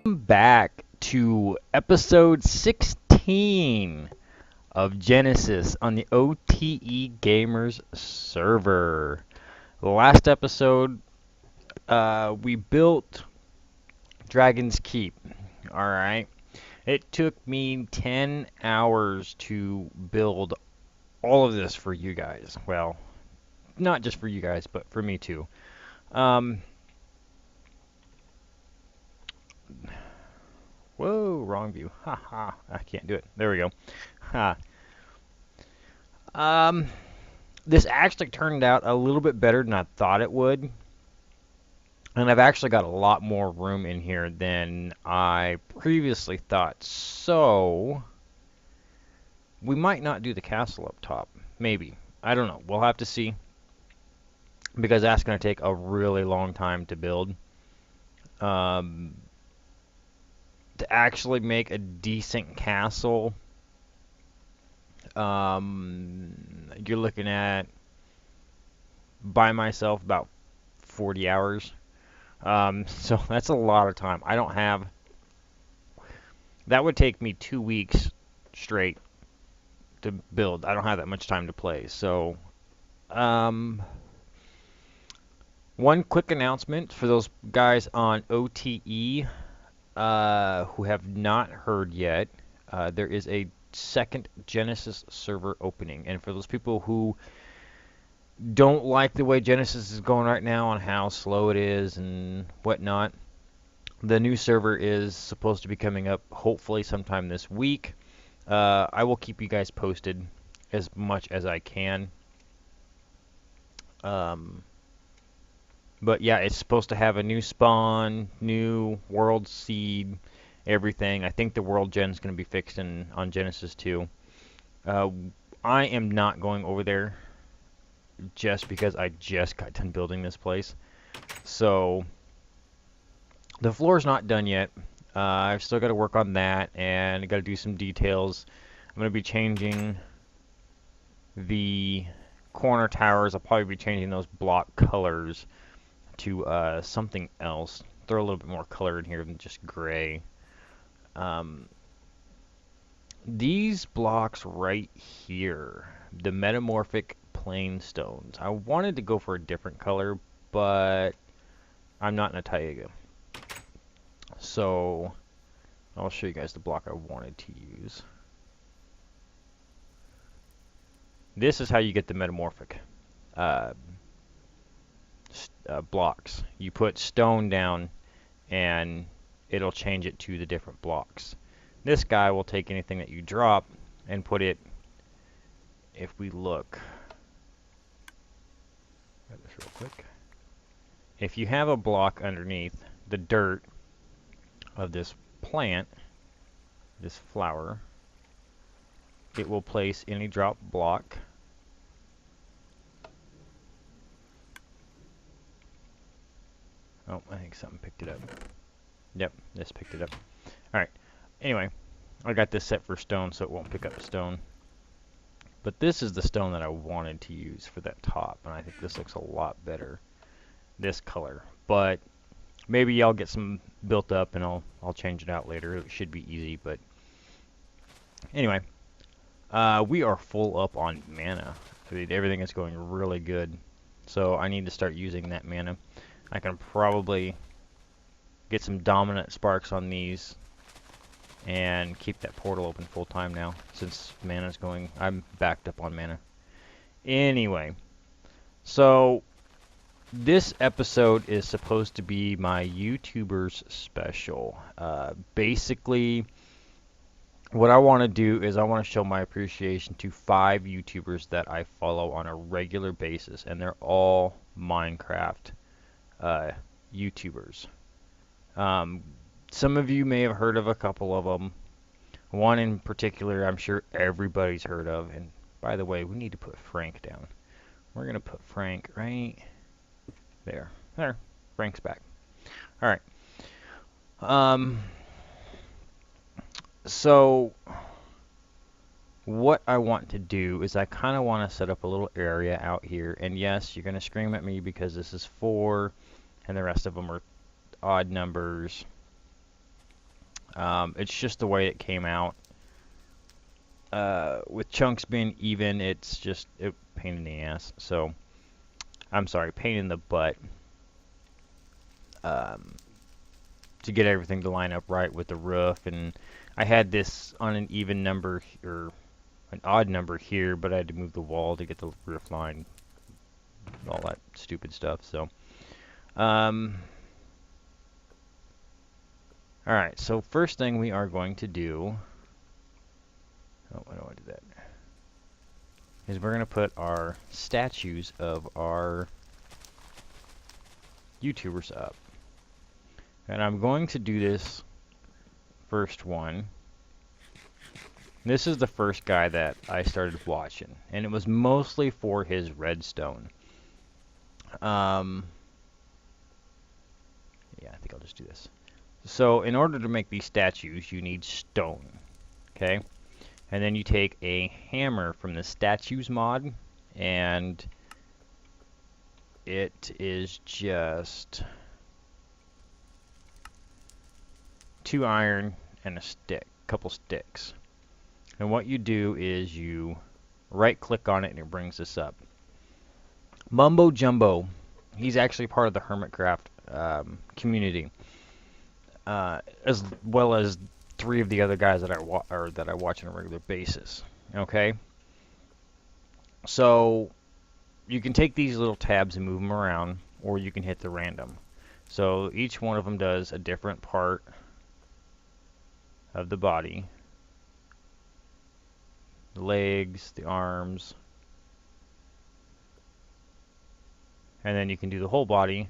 Back to episode 16 of Genesis on the OTE Gamers server. Last episode, we built Dragon's Keep. Alright. It took me 10 hours to build all of this for you guys. Well, not just for you guys, but for me too. Whoa, wrong view. Haha, I can't do it. There we go. Ha. This actually turned out a little bit better than I thought it would. And I've actually got a lot more room in here than I previously thought. So, we might not do the castle up top. Maybe. I don't know. We'll have to see. Because that's going to take a really long time to build. To actually make a decent castle, you're looking at, by myself, about 40 hours. So that's a lot of time. I don't have... That would take me 2 weeks straight to build. I don't have that much time to play. So, one quick announcement for those guys on OTE who have not heard yet. There is a second Genesis server opening. And for those people who don't like the way Genesis is going right now on how slow it is and whatnot, the new server is supposed to be coming up hopefully sometime this week. I will keep you guys posted as much as I can. But yeah, it's supposed to have a new spawn, new world seed, everything. I think the world gen is going to be fixed on Genesis 2. I am not going over there just because I just got done building this place. So, the floor's not done yet. I've still got to work on that, and I got to do some details. I'm going to be changing the corner towers. I'll probably be changing those block colors to something else. Throw a little bit more color in here than just gray. These blocks right here, the metamorphic plain stones. I wanted to go for a different color, but I'm not in a Taiga. So, I'll show you guys the block I wanted to use. This is how you get the metamorphic blocks. You put stone down, and it'll change it to the different blocks. This guy will take anything that you drop and put it, if we look, grab this real quick. If you have a block underneath the dirt of this plant, this flower, it will place any drop block. Oh, I think something picked it up. Yep, this picked it up. Alright, anyway, I got this set for stone so it won't pick up stone. But this is the stone that I wanted to use for that top, and I think this looks a lot better, this color. But maybe I'll get some built up and I'll change it out later. It should be easy, but anyway, we are full up on mana. I mean, everything is going really good, so I need to start using that mana. I can probably get some dominant sparks on these and keep that portal open full time now, since mana's going. I'm backed up on mana. Anyway, so this episode is supposed to be my YouTubers special. Basically, what I want to do is I want to show my appreciation to 5 YouTubers that I follow on a regular basis, and they're all Minecraft YouTubers. Some of you may have heard of a couple of them. One in particular I'm sure everybody's heard of. And by the way, we need to put Frank down. We're going to put Frank right there. There. Frank's back. Alright. So, what I want to do is I kind of want to set up a little area out here. And yes, you're going to scream at me because this is 4 and the rest of them are odd numbers. It's just the way it came out. With chunks being even, it's just a pain in the ass. So, I'm sorry, pain in the butt. To get everything to line up right with the roof. And I had this on an even number, or an odd number here, but I had to move the wall to get the roof line. All that stupid stuff, so. Alright, so first thing we are going to do, oh, I don't want to do that, is we're going to put our statues of our YouTubers up. And I'm going to do this first one. This is the first guy that I started watching, and it was mostly for his redstone. Yeah, I think I'll just do this. So in order to make these statues, you need stone, okay? And then you take a hammer from the statues mod, and it is just 2 iron and a stick, couple sticks. And what you do is you right click on it and it brings this up. Mumbo Jumbo, he's actually part of the Hermitcraft community, as well as 3 of the other guys that I watch on a regular basis. Okay, so you can take these little tabs and move them around, or you can hit the random. So each one of them does a different part of the body. The legs, the arms, and then you can do the whole body.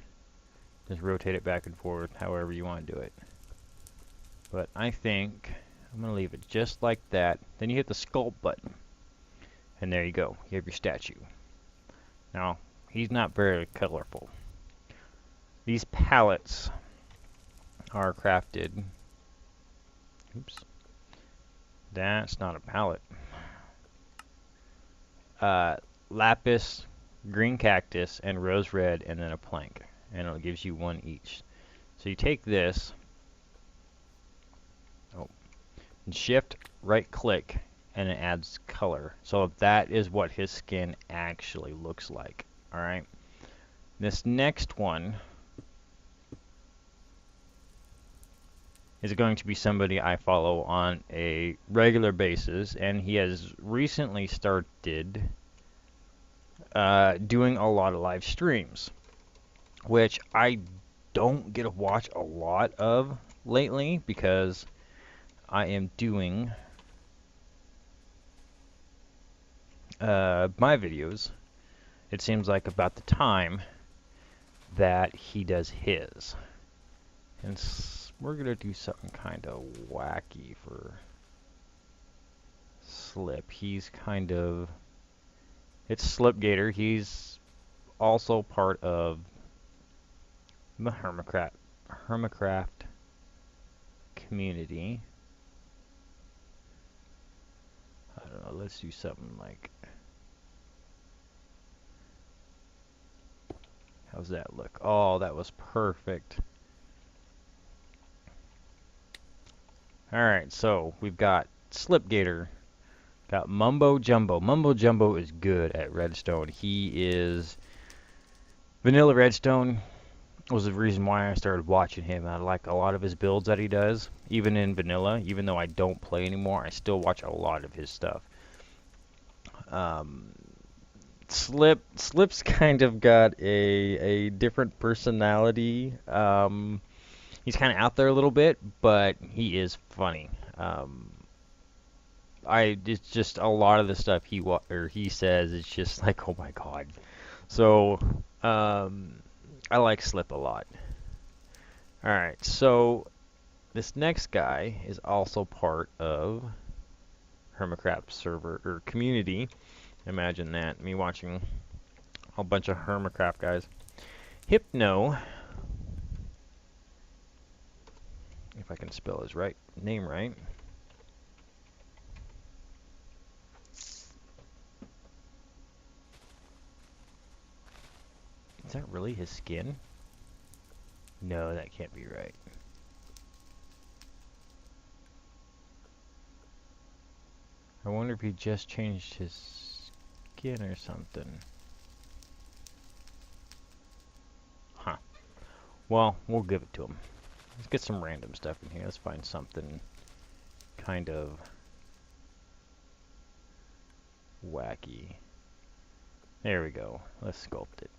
Just rotate it back and forth however you want to do it. But I think I'm going to leave it just like that. Then you hit the sculpt button. And there you go. You have your statue. Now, he's not very colorful. These pallets are crafted. Oops. That's not a pallet. Lapis, green cactus, and rose red, and then a plank. And it gives you 1 each. So you take this, and shift, right click, and it adds color. So that is what his skin actually looks like. Alright. This next one is going to be somebody I follow on a regular basis, and he has recently started doing a lot of live streams, which I don't get to watch a lot of lately because I am doing my videos. It seems like about the time that he does his. And we're going to do something kind of wacky for Slip. He's kind of... It's Slipgator. He's also part of the Hermitcraft community. I don't know, let's do something like... How's that look? Oh, that was perfect. Alright, so we've got Slipgator. Got Mumbo Jumbo. Mumbo Jumbo is good at redstone. He is... Vanilla redstone was the reason why I started watching him. I like a lot of his builds that he does. Even in vanilla, even though I don't play anymore, I still watch a lot of his stuff. Slip's kind of got a different personality. He's kind of out there a little bit, but he is funny. It's just a lot of the stuff he says. It's just like, oh my god. So I like Slip a lot. All right, so this next guy is also part of Hermitcraft server or community. Imagine that, me watching a bunch of Hermitcraft guys. Hypno, if I can spell his name right. Is that really his skin? No, that can't be right. I wonder if he just changed his skin or something. Huh. Well, we'll give it to him. Let's get some random stuff in here. Let's find something kind of wacky. There we go. Let's sculpt it.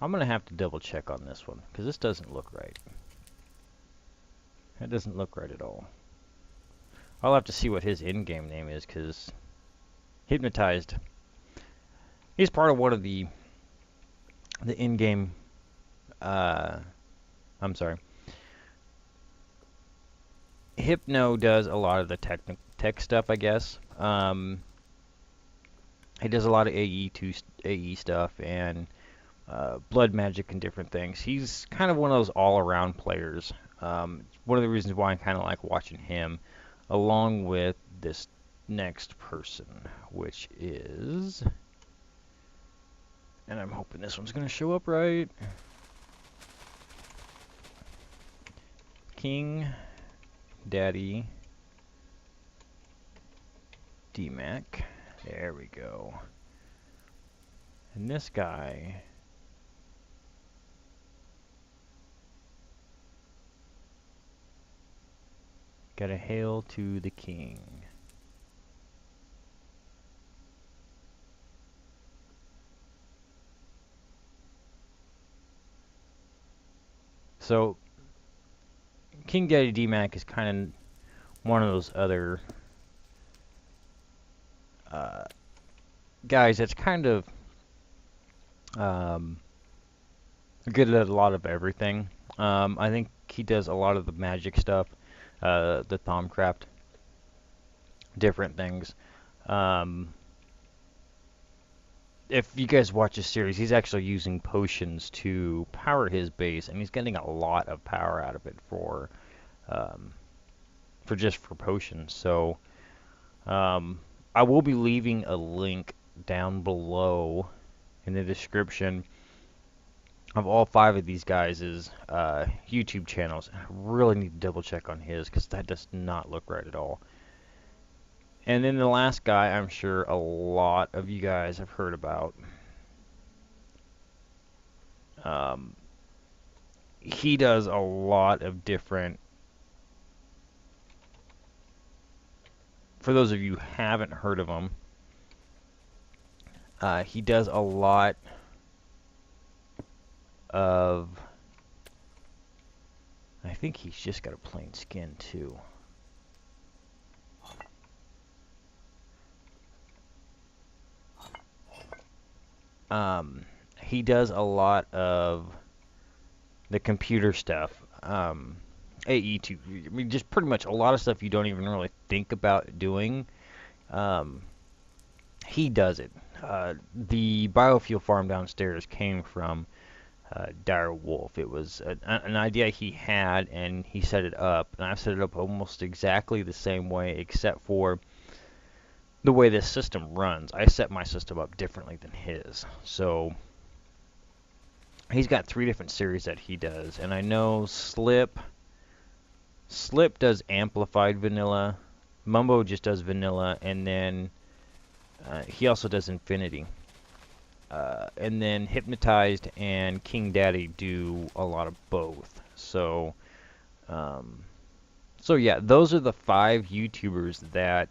I'm going to have to double check on this one, because this doesn't look right. That doesn't look right at all. I'll have to see what his in-game name is, because Hypnotized, he's part of one of the in-game, I'm sorry. Hypno does a lot of the tech stuff, I guess. He does a lot of AE stuff and blood magic and different things. He's kind of one of those all-around players. One of the reasons why I kind of like watching him, along with this next person, which is, and I'm hoping this one's going to show up right, King Daddy DMAC. There we go. And this guy, got a hail to the king. So, King Daddy DMAC is kind of one of those other guys that's kind of good at a lot of everything. I think he does a lot of the magic stuff, the Thaumcraft, different things. If you guys watch his series, he's actually using potions to power his base, and he's getting a lot of power out of it for potions. So I will be leaving a link down below in the description of all 5 of these guys' YouTube channels. I really need to double check on his, because that does not look right at all. And then the last guy, I'm sure a lot of you guys have heard about. He does a lot of different, for those of you who haven't heard of him, he does a lot of, I think he's just got a plain skin too. He does a lot of the computer stuff, AE2, I mean, just pretty much a lot of stuff you don't even really think about doing. He does it. The biofuel farm downstairs came from Dire Wolf. It was an idea he had, and he set it up, and I've set it up almost exactly the same way, except for the way this system runs. I set my system up differently than his. So he's got 3 different series that he does, and I know Slip does amplified vanilla, Mumbo just does vanilla, and then he also does infinity. And then Hypnotized and King Daddy do a lot of both. So yeah, those are the 5 YouTubers that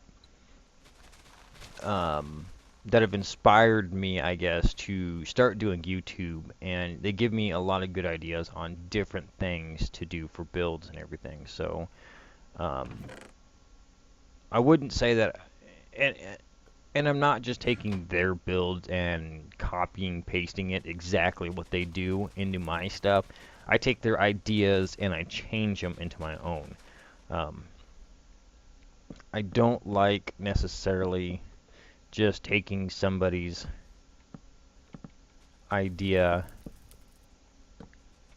have inspired me, I guess, to start doing YouTube, and they give me a lot of good ideas on different things to do for builds and everything. So I wouldn't say that, and I'm not just taking their builds and copying, pasting it exactly what they do into my stuff. I take their ideas and I change them into my own. I don't like necessarily just taking somebody's idea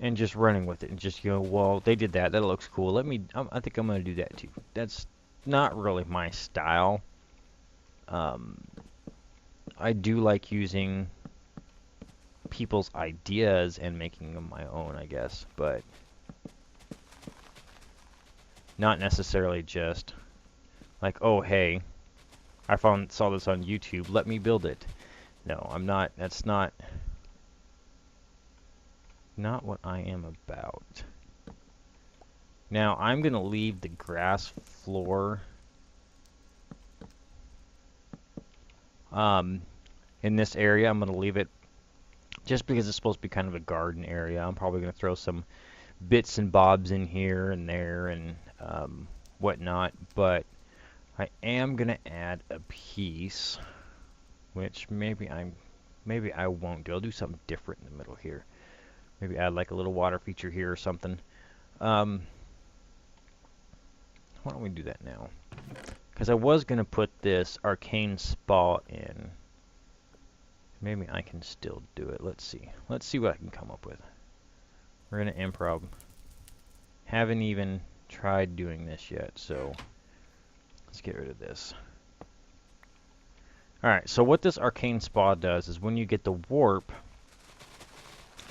and just running with it and just, well, they did that, that looks cool, I think I'm going to do that too. That's not really my style. I do like using people's ideas and making them my own, I guess, but not necessarily just like, oh, hey, I saw this on YouTube, let me build it. No, I'm not. That's not what I am about. Now, I'm going to leave the grass floor in this area. I'm going to leave it just because it's supposed to be kind of a garden area. I'm probably going to throw some bits and bobs in here and there and whatnot, but I am going to add a piece, which maybe I won't do. I'll do something different in the middle here. Maybe add like a little water feature here or something. Why don't we do that now? Because I was going to put this arcane spa in. Maybe I can still do it. Let's see. Let's see what I can come up with. We're going to improv. Haven't even tried doing this yet, so let's get rid of this. Alright, so what this arcane spa does is when you get the warp,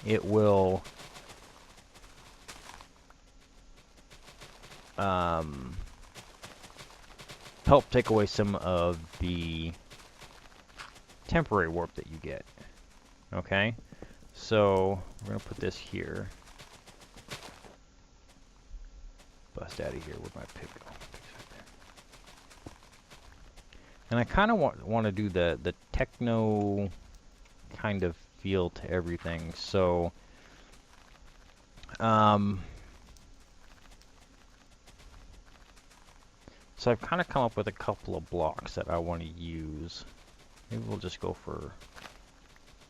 it will help take away some of the temporary warp that you get. Okay? So, we're going to put this here. Bust out of here with my pick. Oh, pick's right there. And I kind of want to do the techno kind of feel to everything. So, so I've kind of come up with a couple of blocks that I want to use. Maybe we'll just go for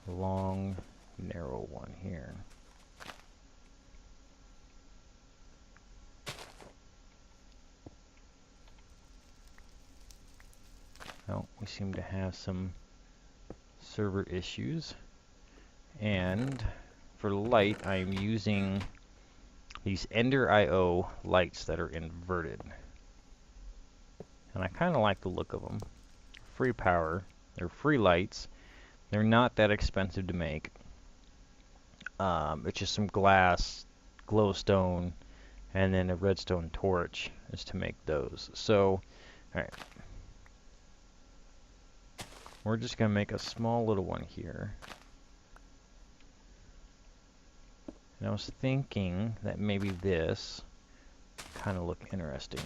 a long, narrow one here. Well, we seem to have some server issues. And for light, I'm using these Ender IO lights that are inverted. And I kind of like the look of them. Free power. They're free lights. They're not that expensive to make. It's just some glass, glowstone, and then a redstone torch is to make those. So, alright. We're just going to make a small little one here. And I was thinking that maybe this kind of look interesting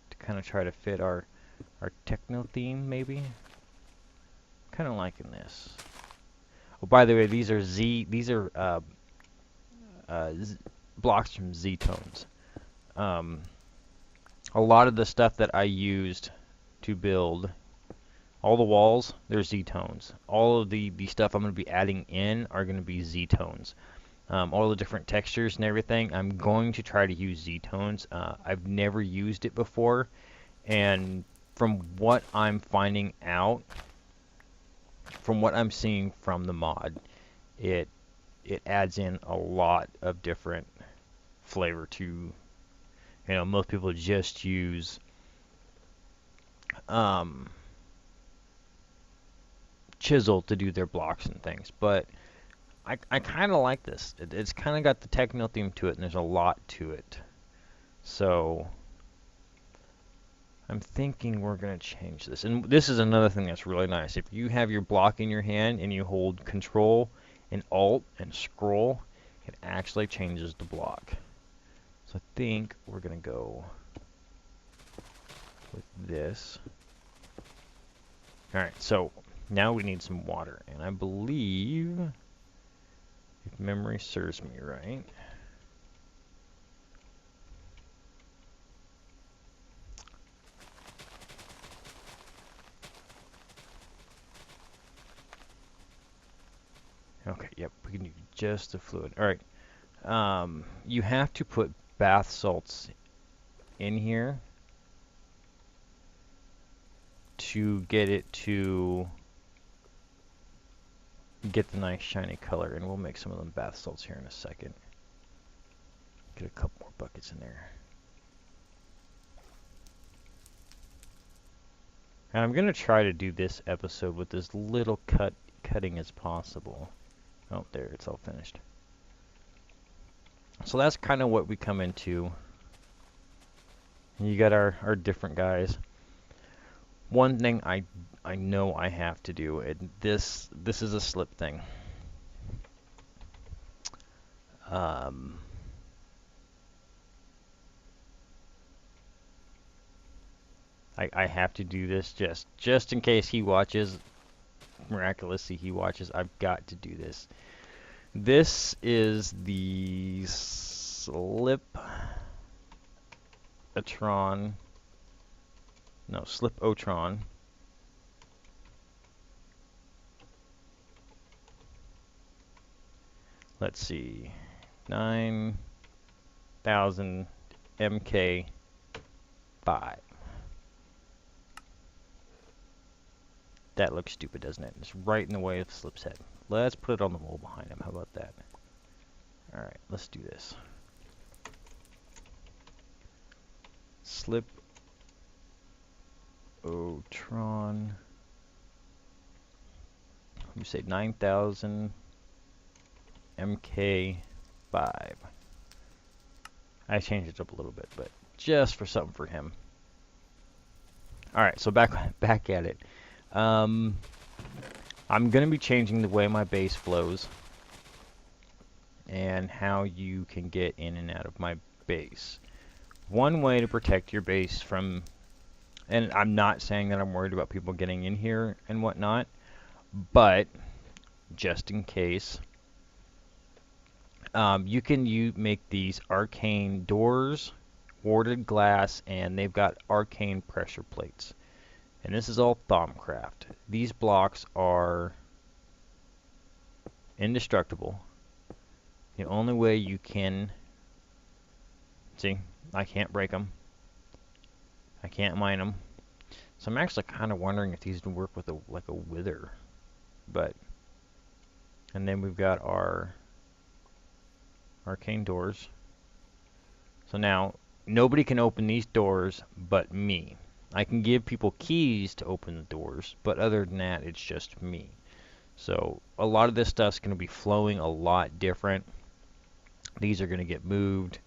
to kind of try to fit our techno theme, maybe. Kind of liking this. Oh, by the way, these are blocks from Z-Tones. A lot of the stuff that I used to build all the walls, they're Z-Tones. All of the stuff I'm going to be adding in are going to be Z-Tones. All the different textures and everything, I'm going to try to use Z-Tones. I've never used it before, and from what I'm finding out, from what I'm seeing from the mod, it adds in a lot of different flavor to, you know, most people just use chisel to do their blocks and things, but I kind of like this. It's kind of got the techno theme to it, and there's a lot to it. So I'm thinking we're going to change this. And this is another thing that's really nice. If you have your block in your hand and you hold Control and Alt and scroll, it actually changes the block. So I think we're going to go with this. Alright, so now we need some water. And I believe, if memory serves me right, okay, yep, we can do just the fluid. Alright, you have to put bath salts in here to get it to get the nice shiny color, and we'll make some of them bath salts here in a second. Get a couple more buckets in there. And I'm going to try to do this episode with as little cutting as possible. Oh, there, it's all finished. So that's kind of what we come into. You got our different guys. One thing I know I have to do, and this is a slip thing. I have to do this just in case he watches. Miraculously, he watches. I've got to do this. This is the Slip-O-Tron. No, Slip-O-Tron. Let's see. 9,000 MK5. That looks stupid, doesn't it? It's right in the way of Slip's head. Let's put it on the wall behind him. How about that? Alright, let's do this. Slip-O-Tron. You say 9,000 MK5. I changed it up a little bit, but just for something for him. Alright, so back at it. I'm going to be changing the way my base flows and how you can get in and out of my base. One way to protect your base from, and I'm not saying that I'm worried about people getting in here and whatnot, but just in case, you can make these arcane doors, warded glass, and they've got arcane pressure plates. And this is all Thaumcraft. These blocks are indestructible. The only way you can... See, I can't break them. I can't mine them. So I'm actually kind of wondering if these would work with like a wither. But... And then we've got our arcane doors. So now, nobody can open these doors but me. I can give people keys to open the doors, but other than that, it's just me. So a lot of this stuff's going to be flowing a lot different. These are going to get moved.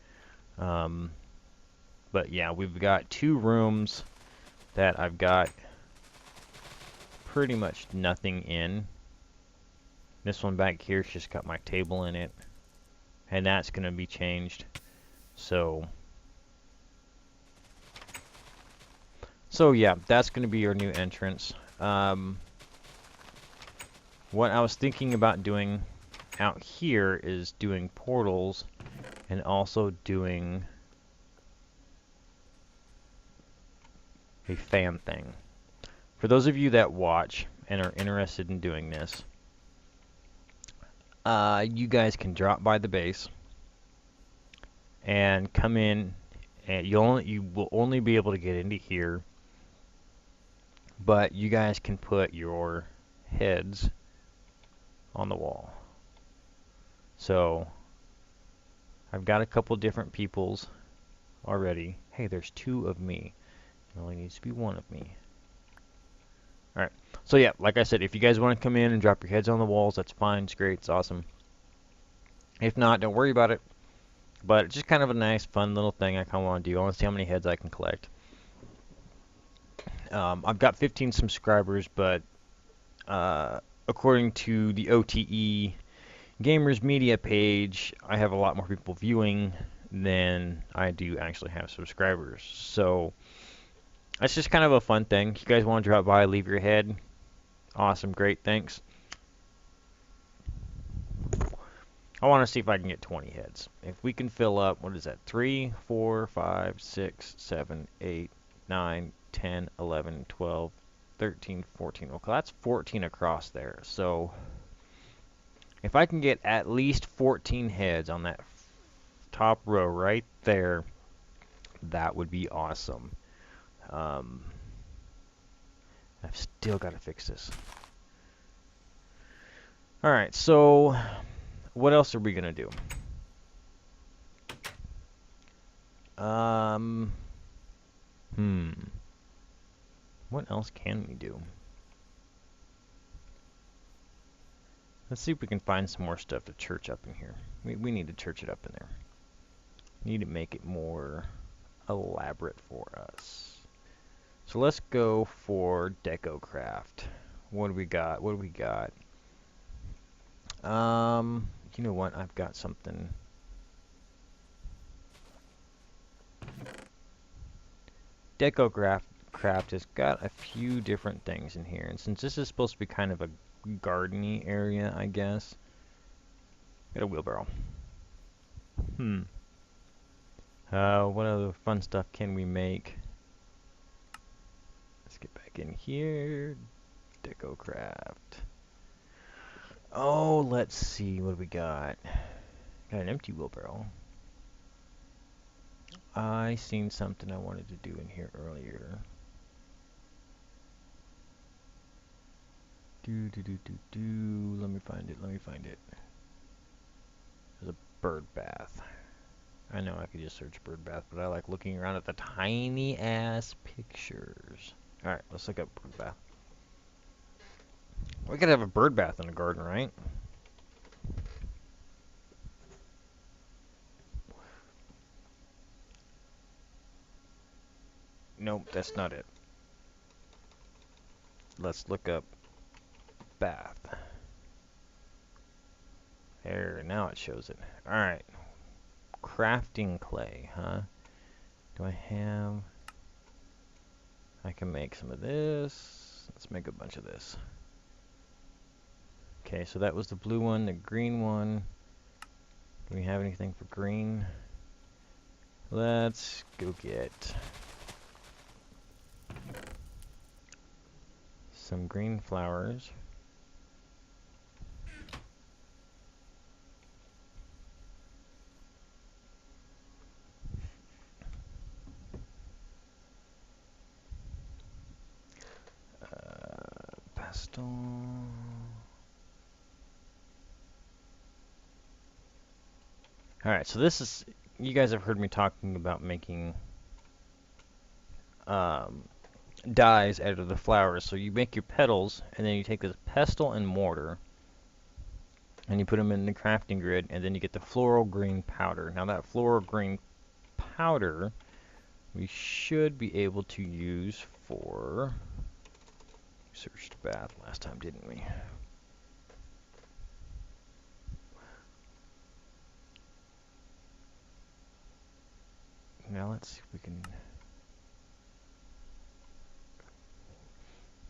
But yeah, we've got 2 rooms that I've got pretty much nothing in. This one back here's just got my table in it. And that's going to be changed. So yeah, that's going to be your new entrance. What I was thinking about doing out here is doing portals and also doing a fan thing. For those of you that watch and are interested in doing this, you guys can drop by the base and come in, and you will only be able to get into here, but you guys can put your heads on the wall. So I've got a couple different peoples already. Hey, there's 2 of me. There only needs to be 1 of me. Alright, so yeah, like I said, if you guys want to come in and drop your heads on the walls, that's fine, it's great, it's awesome. If not, don't worry about it. But it's just kind of a nice, fun little thing I kind of want to do. I want to see how many heads I can collect. I've got 15 subscribers, but according to the OTE Gamers Media page, I have a lot more people viewing than I do actually have subscribers. So that's just kind of a fun thing. If you guys want to drop by, leave your head. Awesome, great, thanks. I want to see if I can get 20 heads. If we can fill up, what is that? 3, 4, 5, 6, 7, 8, 9, 10, 11, 12, 13, 14. Okay, that's 14 across there. So if I can get at least 14 heads on that top row right there, that would be awesome. I've still got to fix this. Alright, so what else are we going to do? What else can we do? Let's see if we can find some more stuff to church up in here. We need to church it up in there. Need to make it more elaborate for us. So let's go for DecoCraft. What do we got? What do we got? You know what? I've got something. DecoCraft has got a few different things in here, and since this is supposed to be kind of a gardeny area, I guess. Got a wheelbarrow. What other fun stuff can we make? Let's get back in here. DecoCraft. Oh, let's see. What do we got? Got an empty wheelbarrow. I seen something I wanted to do in here earlier. Let me find it. There's a bird bath. I know I could just search bird bath, but I like looking around at the tiny ass pictures. Alright, let's look up bird bath. We could have a bird bath in the garden, right? Nope, that's not it. Let's look up bath. There, now it shows it. Alright. Crafting clay, huh? Do I have... I can make some of this. Let's make a bunch of this. Okay, so that was the blue one, the green one. Do we have anything for green? Let's go get some green flowers. Pastel. Alright, so this is, you guys have heard me talking about making dyes out of the flowers. So you make your petals, and then you take this pestle and mortar, and you put them in the crafting grid, and then you get the floral green powder. Now that floral green powder, we should be able to use for... We searched bath last time, didn't we? Now let's see if we can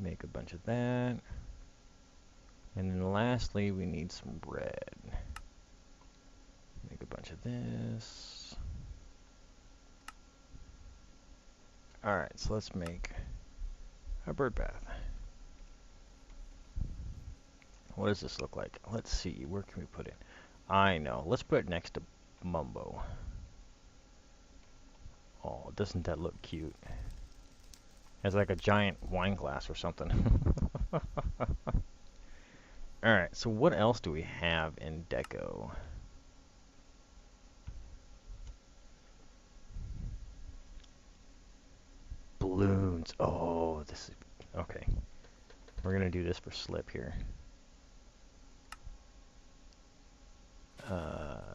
make a bunch of that. And then lastly, we need some red. Make a bunch of this. Alright, so let's make a bird bath. What does this look like? Let's see, where can we put it? I know, let's put it next to Mumbo. Oh, doesn't that look cute? It's like a giant wine glass or something. Alright, so what else do we have in deco? Balloons. Oh, this is... Okay. We're gonna do this for Slip here.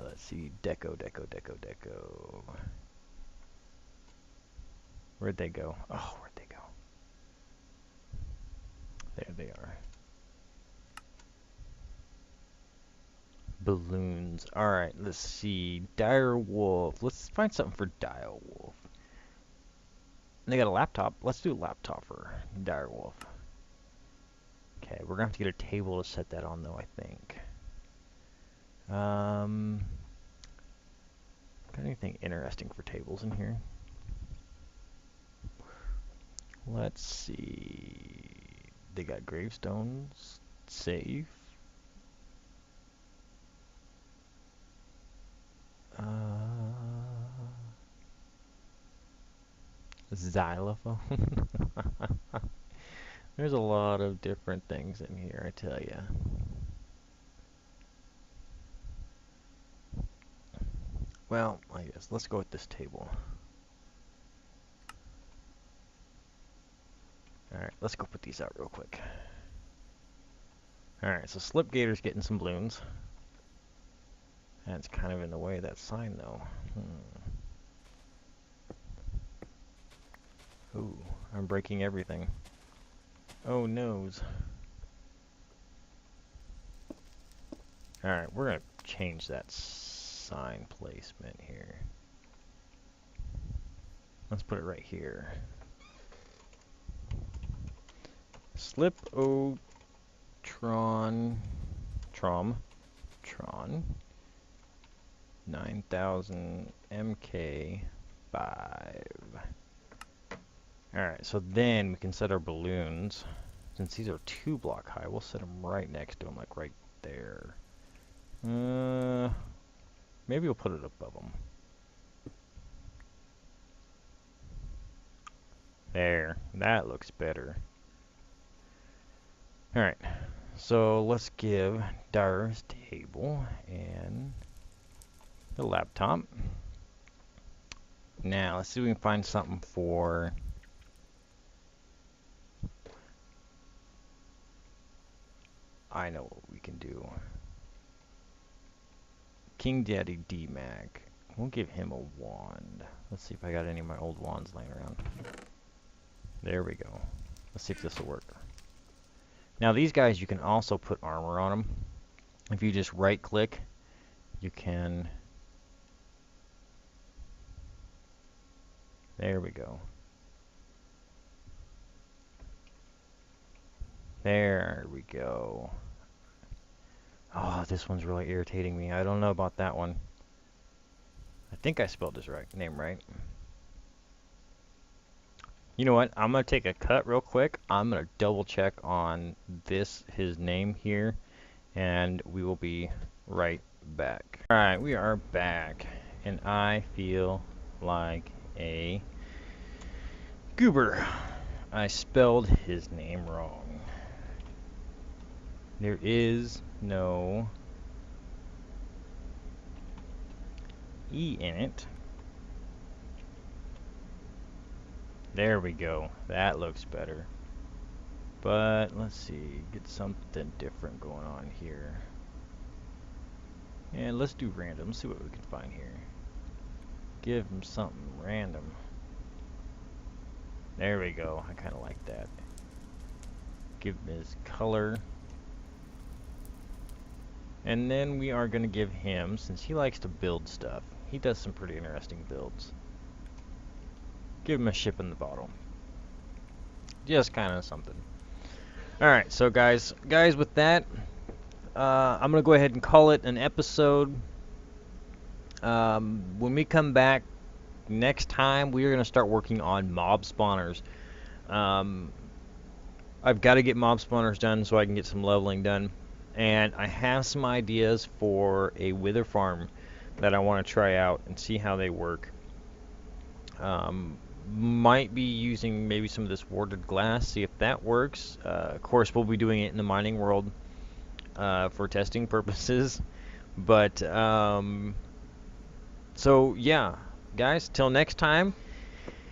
Let's see. Deco. Where'd they go? Oh, where'd they go? There they are. Balloons. Alright, let's see. Dire Wolf. Let's find something for Dire Wolf. They got a laptop. Let's do a laptop for Dire Wolf. Okay, we're gonna have to get a table to set that on though, I think. Got anything interesting for tables in here? Let's see. They got gravestones. Safe. Xylophone. There's a lot of different things in here, I tell ya. Well, I guess let's go with this table. Alright, let's go put these out real quick. Alright, so Slip Gator's getting some balloons. That's kind of in the way of that sign, though. Ooh, I'm breaking everything. Oh, noes. Alright, we're going to change that sign placement here. Let's put it right here. Slip O Tron 9000 MK 5. Alright, so then we can set our balloons. Since these are 2 block high, we'll set them right next to them, like right there. Maybe we'll put it above them. There, that looks better. Alright, so let's give Dar's table and the laptop. Now, let's see if we can find something for... I know what we can do. King Daddy D-Mac. We'll give him a wand. Let's see if I got any of my old wands laying around. There we go. Let's see if this will work. Now these guys, you can also put armor on them. If you just right click, you can... There we go. There we go. Oh, this one's really irritating me. I don't know about that one. I think I spelled his name right. You know what? I'm going to take a cut real quick. I'm going to double check on his name here, and we will be right back. Alright, we are back, and I feel like a goober. I spelled his name wrong. There is no E in it. There we go. That looks better. But let's see, get something different going on here. And let's do random. Let's see what we can find here. Give him something random. There we go. I kind of like that. Give him his color. And then we are going to give him, since he likes to build stuff, he does some pretty interesting builds. Give him a ship in the bottle. Just kind of something. Alright, so guys, with that, I'm going to go ahead and call it an episode. When we come back next time, we are going to start working on mob spawners. I've got to get mob spawners done so I can get some leveling done. And I have some ideas for a wither farm that I want to try out and see how they work. Might be using maybe some of this warded glass, see if that works. Of course, we'll be doing it in the mining world for testing purposes. But, so yeah, guys, till next time.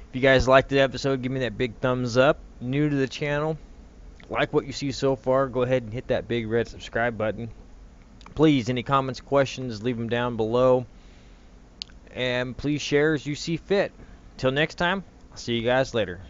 If you guys liked the episode, give me that big thumbs up. New to the channel, like what you see so far, go ahead and hit that big red subscribe button. Please, any comments, questions, leave them down below. And please share as you see fit. Till next time, I'll see you guys later.